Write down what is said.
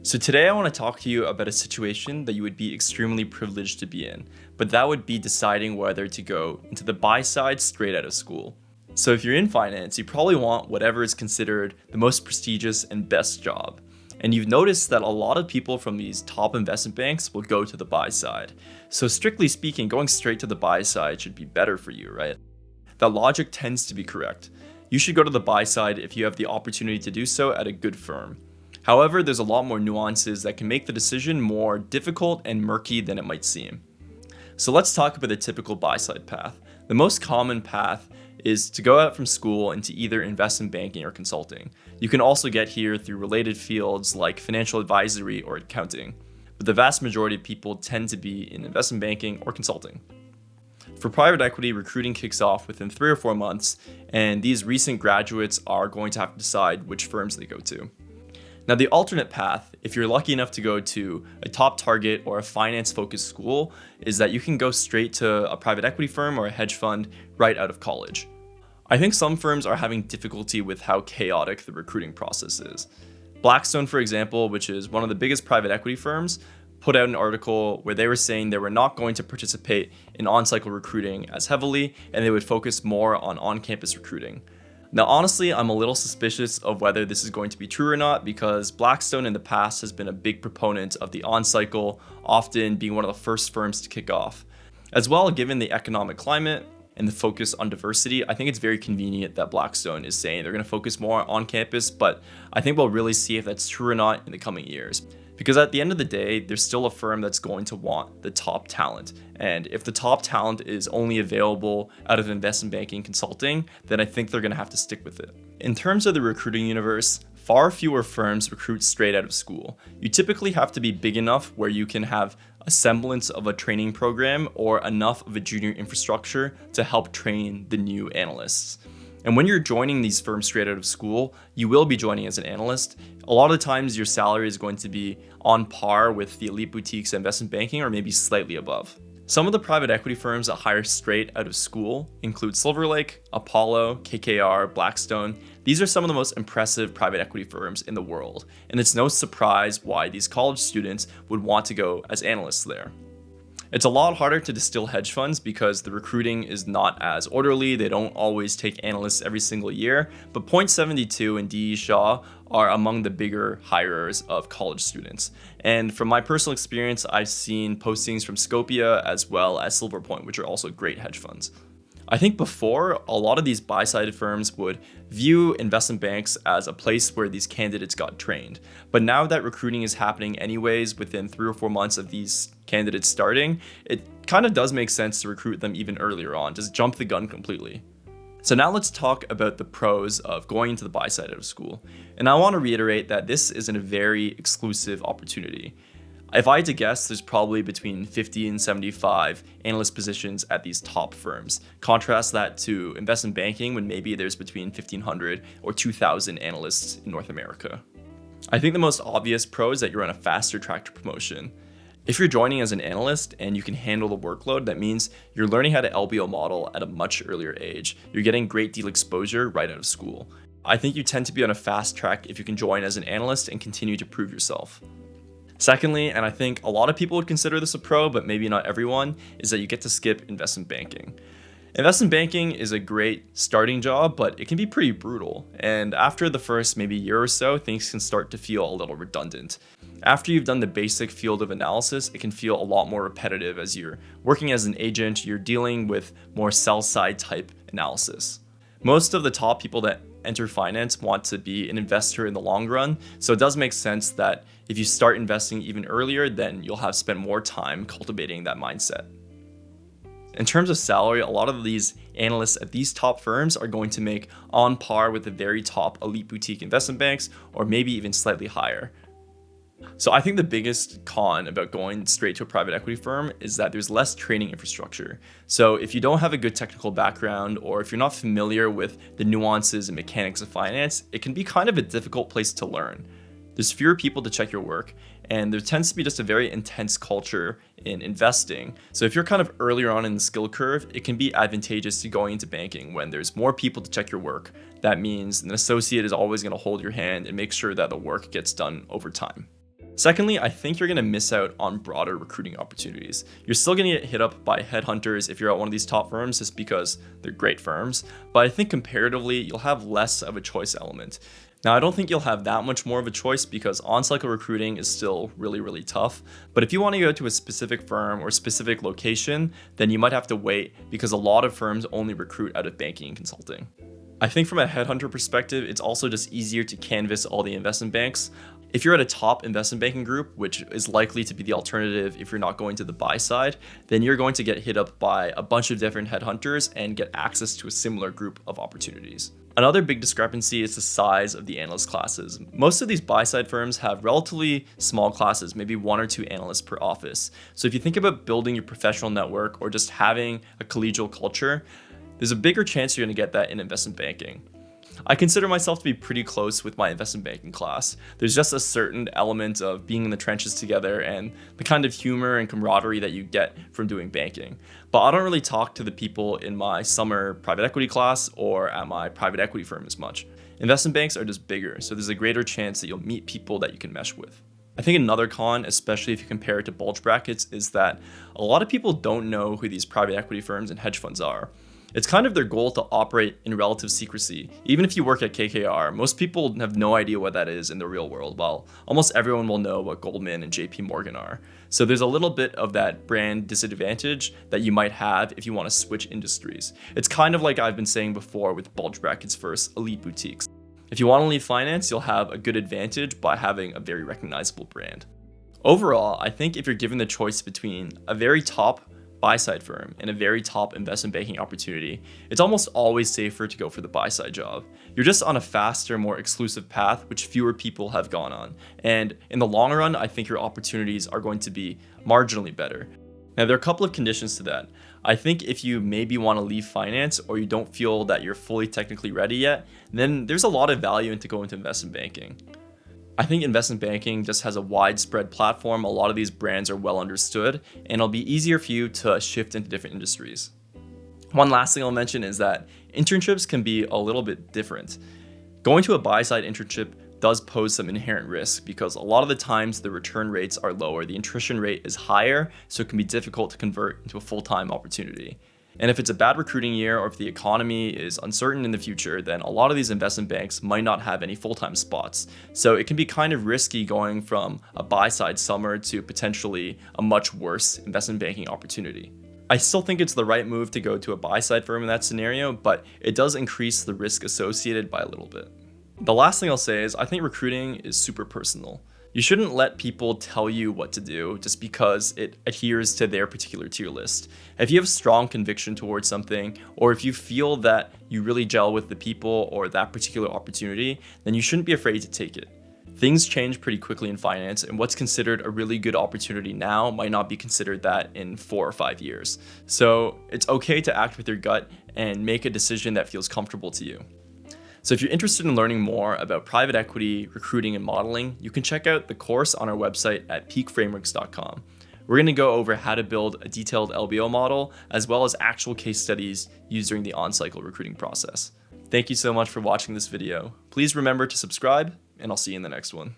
So today I want to talk to you about a situation that you would be extremely privileged to be in, but that would be deciding whether to go into the buy side straight out of school. So if you're in finance, you probably want whatever is considered the most prestigious and best job. And you've noticed that a lot of people from these top investment banks will go to the buy side. So strictly speaking, going straight to the buy side should be better for you, right? That logic tends to be correct. You should go to the buy side if you have the opportunity to do so at a good firm. However, there's a lot more nuances that can make the decision more difficult and murky than it might seem. So let's talk about the typical buy-side path. The most common path is to go out from school into either investment banking or consulting. You can also get here through related fields like financial advisory or accounting, but the vast majority of people tend to be in investment banking or consulting. For private equity, recruiting kicks off within 3 or 4 months, and these recent graduates are going to have to decide which firms they go to. Now, the alternate path, if you're lucky enough to go to a top target or a finance-focused school, is that you can go straight to a private equity firm or a hedge fund right out of college. I think some firms are having difficulty with how chaotic the recruiting process is. Blackstone, for example, which is one of the biggest private equity firms, put out an article where they were saying they were not going to participate in on-cycle recruiting as heavily, and they would focus more on on-campus recruiting. Now, honestly, I'm a little suspicious of whether this is going to be true or not because Blackstone in the past has been a big proponent of the on-cycle, often being one of the first firms to kick off. As well, given the economic climate and the focus on diversity, I think it's very convenient that Blackstone is saying they're going to focus more on campus, but I think we'll really see if that's true or not in the coming years. Because at the end of the day, there's still a firm that's going to want the top talent. And if the top talent is only available out of investment banking consulting, then I think they're going to have to stick with it. In terms of the recruiting universe, far fewer firms recruit straight out of school. You typically have to be big enough where you can have a semblance of a training program or enough of a junior infrastructure to help train the new analysts. And when you're joining these firms straight out of school, you will be joining as an analyst. A lot of the times your salary is going to be on par with the elite boutiques investment banking or maybe slightly above. Some of the private equity firms that hire straight out of school include Silver Lake, Apollo, KKR, Blackstone. These are some of the most impressive private equity firms in the world, and it's no surprise why these college students would want to go as analysts there. It's a lot harder to distill hedge funds because the recruiting is not as orderly. They don't always take analysts every single year, but Point72 and D.E. Shaw are among the bigger hirers of college students. And from my personal experience, I've seen postings from Scopia as well as Silver Point, which are also great hedge funds. I think before, a lot of these buy-side firms would view investment banks as a place where these candidates got trained. But now that recruiting is happening anyways within 3 or 4 months of these candidates starting, it kind of does make sense to recruit them even earlier on, just jump the gun completely. So now let's talk about the pros of going into the buy side out of school. And I want to reiterate that this isn't a very exclusive opportunity. If I had to guess, there's probably between 50 and 75 analyst positions at these top firms. Contrast that to investment banking when maybe there's between 1,500 or 2,000 analysts in North America. I think the most obvious pro is that you're on a faster track to promotion. If you're joining as an analyst and you can handle the workload, that means you're learning how to LBO model at a much earlier age. You're getting great deal exposure right out of school. I think you tend to be on a fast track if you can join as an analyst and continue to prove yourself. Secondly, and I think a lot of people would consider this a pro, but maybe not everyone, is that you get to skip investment banking. Investment banking is a great starting job, but it can be pretty brutal. And after the first maybe year or so, things can start to feel a little redundant. After you've done the basic field of analysis, it can feel a lot more repetitive as you're working as an agent, you're dealing with more sell-side type analysis. Most of the top people that enter finance want to be an investor in the long run, so it does make sense that if you start investing even earlier, then you'll have spent more time cultivating that mindset. In terms of salary, a lot of these analysts at these top firms are going to make on par with the very top elite boutique investment banks, or maybe even slightly higher. So I think the biggest con about going straight to a private equity firm is that there's less training infrastructure. So if you don't have a good technical background, or if you're not familiar with the nuances and mechanics of finance, it can be kind of a difficult place to learn. There's fewer people to check your work, and there tends to be just a very intense culture in investing. So if you're kind of earlier on in the skill curve, it can be advantageous to going into banking when there's more people to check your work. That means an associate is always going to hold your hand and make sure that the work gets done over time. Secondly, I think you're going to miss out on broader recruiting opportunities. You're still going to get hit up by headhunters if you're at one of these top firms just because they're great firms, but I think comparatively, you'll have less of a choice element. Now, I don't think you'll have that much more of a choice because on-cycle recruiting is still really, really tough. But if you want to go to a specific firm or specific location, then you might have to wait because a lot of firms only recruit out of banking and consulting. I think from a headhunter perspective, it's also just easier to canvass all the investment banks. If you're at a top investment banking group, which is likely to be the alternative if you're not going to the buy side, then you're going to get hit up by a bunch of different headhunters and get access to a similar group of opportunities. Another big discrepancy is the size of the analyst classes. Most of these buy-side firms have relatively small classes, maybe 1 or 2 analysts per office. So if you think about building your professional network or just having a collegial culture, there's a bigger chance you're going to get that in investment banking. I consider myself to be pretty close with my investment banking class. There's just a certain element of being in the trenches together and the kind of humor and camaraderie that you get from doing banking. But I don't really talk to the people in my summer private equity class or at my private equity firm as much. Investment banks are just bigger, so there's a greater chance that you'll meet people that you can mesh with. I think another con, especially if you compare it to bulge brackets, is that a lot of people don't know who these private equity firms and hedge funds are. It's kind of their goal to operate in relative secrecy. Even if you work at KKR, most people have no idea what that is in the real world, while almost everyone will know what Goldman and JP Morgan are. So there's a little bit of that brand disadvantage that you might have if you want to switch industries. It's kind of like I've been saying before with bulge brackets versus elite boutiques. If you want to leave finance, you'll have a good advantage by having a very recognizable brand. Overall, I think if you're given the choice between a very top buy-side firm and a very top investment banking opportunity, it's almost always safer to go for the buy-side job. You're just on a faster, more exclusive path, which fewer people have gone on. And in the long run, I think your opportunities are going to be marginally better. Now, there are a couple of conditions to that. I think if you maybe want to leave finance or you don't feel that you're fully technically ready yet, then there's a lot of value into going to investment banking. I think investment banking just has a widespread platform. A lot of these brands are well understood, and it'll be easier for you to shift into different industries. One last thing I'll mention is that internships can be a little bit different. Going to a buy-side internship does pose some inherent risk because a lot of the times the return rates are lower, the attrition rate is higher, so it can be difficult to convert into a full-time opportunity. And if it's a bad recruiting year or if the economy is uncertain in the future, then a lot of these investment banks might not have any full-time spots. So it can be kind of risky going from a buy-side summer to potentially a much worse investment banking opportunity. I still think it's the right move to go to a buy-side firm in that scenario, but it does increase the risk associated by a little bit. The last thing I'll say is I think recruiting is super personal. You shouldn't let people tell you what to do just because it adheres to their particular tier list. If you have strong conviction towards something, or if you feel that you really gel with the people or that particular opportunity, then you shouldn't be afraid to take it. Things change pretty quickly in finance, and what's considered a really good opportunity now might not be considered that in 4 or 5 years. So it's okay to act with your gut and make a decision that feels comfortable to you. So if you're interested in learning more about private equity, recruiting, and modeling, you can check out the course on our website at peakframeworks.com. We're going to go over how to build a detailed LBO model, as well as actual case studies used during the on-cycle recruiting process. Thank you so much for watching this video. Please remember to subscribe, and I'll see you in the next one.